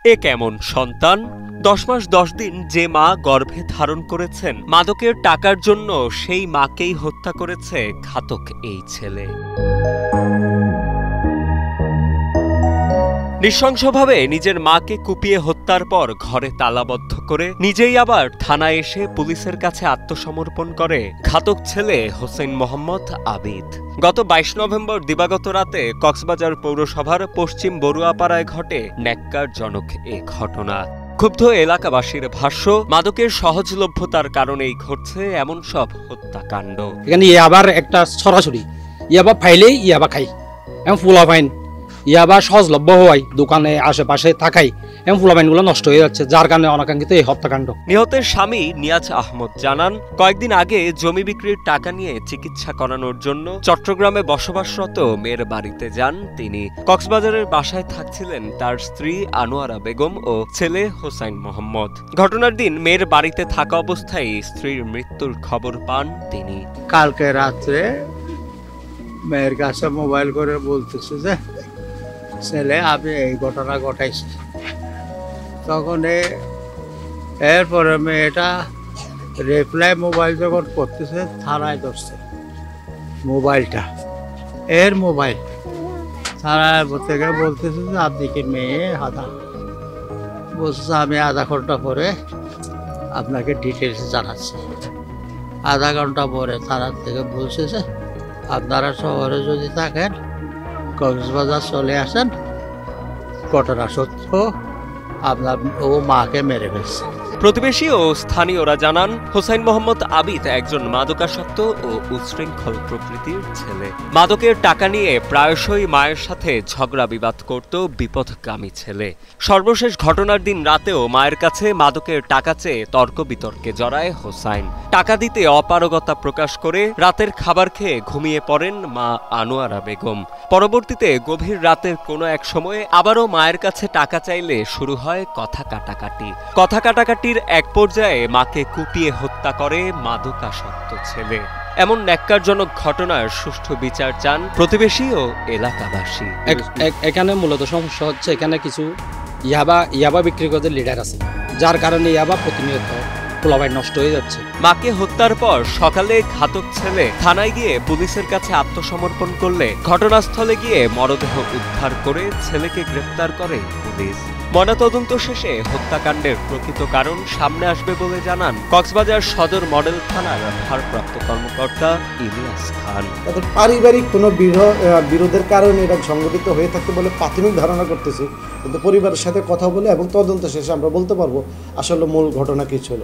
এ কেমন সন্তান? ১০ মাস ১০ দিন যে মা গর্ভে ধারণ করেছেন, মাদকের টাকার জন্য সেই মাকেই হত্যা করেছে ঘাতক এই ছেলে। নৃশংসভাবে নিজের মাকে কুপিয়ে হত্যার পর ঘরে তালাবদ্ধ করে নিজেই আবার থানায় এসে পুলিশের কাছে আত্মসমর্পণ করে ঘাতক ছেলে হোসেন মোহাম্মদ আবিদ। গত ২২ নভেম্বর দিবাগত রাতে কক্সবাজার পৌরসভার পশ্চিম বড়ুয়াপাড়ায় ঘটে ন্যাক্কারজনক এ ঘটনা। ক্ষুব্ধ এলাকাবাসীর ভাষ্য, মাদকের সহজলভ্যতার কারণেই ঘটছে এমন সব হত্যাকাণ্ড। এখানে আবার একটা সরাসরি ইয়াবা ফাইলেই ইয়াবা খাই এমন ফুলা ফাইন ইয়াবা সহজলভ্য হওয়ায় দোকানে আশেপাশে থাকাই এমন ফুলা ফাইনগুলো নষ্ট হয়ে যাচ্ছে, যার কারণে অনাকাঙ্ক্ষিত এই হত্যাকাণ্ড। নিহতের স্বামী নিয়াজ আহমদ জানান, কয়েকদিন আগে জমি বিক্রির টাকা নিয়ে চিকিৎসা করানোর জন্য চট্টগ্রামে বসবাসরত মেয়ের বাড়িতে যান তিনি। কক্সবাজারের বাসায় থাকছিলেন তার স্ত্রী আনোয়ারা বেগম ও ছেলে হোসাইন মোহাম্মদ। ঘটনার দিন মেয়ের বাড়িতে থাকা অবস্থায় স্ত্রীর মৃত্যুর খবর পান তিনি। কালকে রাত্রে মেয়ের কাছে মোবাইল করে বলতেছে যে ছেলে আমি এই ঘটনা ঘটাইছি। তখন এরপরে মেয়েটা রিপ্লাই মোবাইল যখন করতেছে থানায় ধরছে মোবাইলটা, এর মোবাইল থানায় থেকে বলতেছে যে আপনি কি মেয়ে আধা বলছে আমি আধা ঘন্টা পরে আপনাকে ডিটেলস জানাচ্ছি। আধা ঘন্টা পরে থানার থেকে বলছে যে আপনারা শহরে যদি থাকেন কক্সবাজার চলে আসেন, ঘটনা সত্য আপনার ও মাকে মেরে ফেলছে। প্রতিবেশী ও স্থানীয়রা জানান, হোসাইন মোহাম্মদ আবিদ একজন মাদকাসক্ত ও উচ্ছৃঙ্খল প্রকৃতির ছেলে। মাদকের টাকা নিয়ে প্রায়শই মায়ের সাথে ঝগড়া বিবাদ করত বিপথগামী ছেলে। সর্বশেষ ঘটনার দিন রাতেও মায়ের কাছে মাদকের টাকা চেয়ে তর্ক বিতর্কে জড়ায় হোসাইন। টাকা দিতে অপারগতা প্রকাশ করে রাতের খাবার খেয়ে ঘুমিয়ে পড়েন মা আনোয়ারা বেগম। পরবর্তীতে গভীর রাতের কোনো এক সময়ে আবারও মায়ের কাছে টাকা চাইলে শুরু হয় কথা কাটাকাটির এক পর্যায়ে মাকে কুপিয়ে হত্যা করে মাদকাসক্ত ছেলে। এমন ন্যাক্কারজনক ঘটনার সুষ্ঠু বিচার চান প্রতিবেশী ও এলাকাবাসী। এখানে মূলত সমস্যা হচ্ছে, এখানে কিছু ইয়াবা বিক্রি করতে লিডার আছে, যার কারণে ইয়াবা প্রতিনিয়ত পোলাবাই নষ্ট হয়ে যাচ্ছে। মাকে হত্যার পর সকালে ঘাতক ছেলে থানায় গিয়ে পুলিশের কাছে আত্মসমর্পণ করলে ঘটনাস্থলে গিয়ে মরদেহ উদ্ধার করে ছেলেকে গ্রেপ্তার করে পুলিশ। ময়নাতদন্ত শেষে হত্যাকাণ্ডের প্রকৃত কারণ সামনে আসবে বলে জানান কক্সবাজার সদর মডেল থানার ভারপ্রাপ্ত কর্মকর্তা ইলিয়াস খান। তাদের পারিবারিক কোনো বিরোধের কারণে এটা সংঘটিত হয়ে থাকতে বলে প্রাথমিক ধারণা করতেছি, কিন্তু পরিবারের সাথে কথা বলে এবং তদন্ত শেষে আমরা বলতে পারবো আসলে মূল ঘটনা কি ছিল।